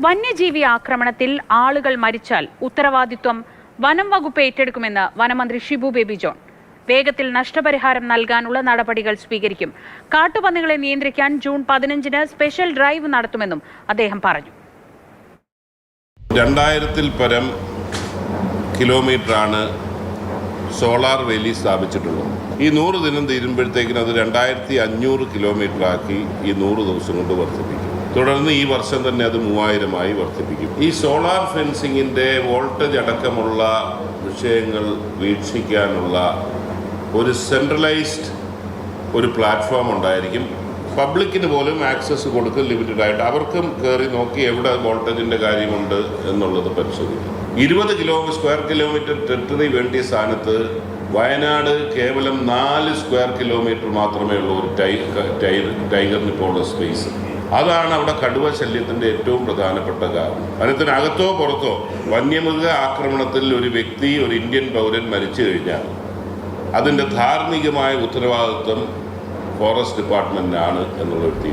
വന്യജീവി ആക്രമണത്തിൽ ആളുകൾ മരിച്ചാൽ ഉത്തരവാദിത്വം വനം വകുപ്പ് ഏറ്റെടുക്കുമെന്ന് വനമന്ത്രി ഷിബു ബേബി ജോൺ. വേഗത്തിൽ നഷ്ടപരിഹാരം നൽകാനുള്ള നടപടികൾ സ്വീകരിക്കും. കാട്ടുപന്നികളെ നിയന്ത്രിക്കാൻ ജൂൺ 15-ന് സ്പെഷ്യൽ ഡ്രൈവ് നടത്തുമെന്നും അദ്ദേഹം പറഞ്ഞു. 2000-ൽ പരം കിലോമീറ്ററാണ് സോളാർ വേലി സ്ഥാപിച്ചിട്ടുള്ളത്. ഈ 100 ദിനം തീരുമ്പോഴത്തേക്കിന് അത് 2500 കിലോമീറ്ററാക്കി ഈ 100 ദിവസം കൊണ്ട് വർദ്ധിപ്പിക്കും. തുടർന്ന് ഈ വർഷം തന്നെ അത് 3000-ആയി വർദ്ധിപ്പിക്കും. ഈ സോളാർ ഫെൻസിങ്ങിൻ്റെ വോൾട്ടേജ് അടക്കമുള്ള വിഷയങ്ങൾ വീക്ഷിക്കാനുള്ള ഒരു സെൻട്രലൈസ്ഡ് ഒരു പ്ലാറ്റ്ഫോം ഉണ്ടായിരിക്കും. പബ്ലിക്കിന് പോലും ആക്സസ് കൊടുക്കും, ലിമിറ്റഡ് ആയിട്ട്. അവർക്കും കയറി നോക്കി എവിടെ വോൾട്ടേജിൻ്റെ കാര്യമുണ്ട് എന്നുള്ളത് പരിശോധിക്കും. 20 സ്ക്വയർ കിലോമീറ്റർ ടെറിട്ടറി വേണ്ടിയ സ്ഥാനത്ത് വയനാട് കേവലം 4 സ്ക്വയർ കിലോമീറ്റർ മാത്രമേ ഉള്ളൂ ഒരു ടൈഗറിന് ഇപ്പോൾ ഉള്ള സ്പേസ്. അതാണ് അവിടെ കടുവ ശല്യത്തിൻ്റെ ഏറ്റവും പ്രധാനപ്പെട്ട കാരണം. വനത്തിനകത്തോ പുറത്തോ വന്യമൃഗ ആക്രമണത്തിൽ ഒരു വ്യക്തി, ഒരു ഇന്ത്യൻ പൗരൻ മരിച്ചു കഴിഞ്ഞാൽ അതിൻ്റെ ധാർമ്മികമായ ഉത്തരവാദിത്വം ഫോറസ്റ്റ് ഡിപ്പാർട്ട്മെൻറ്റിനാണ് എന്നുള്ളൊരു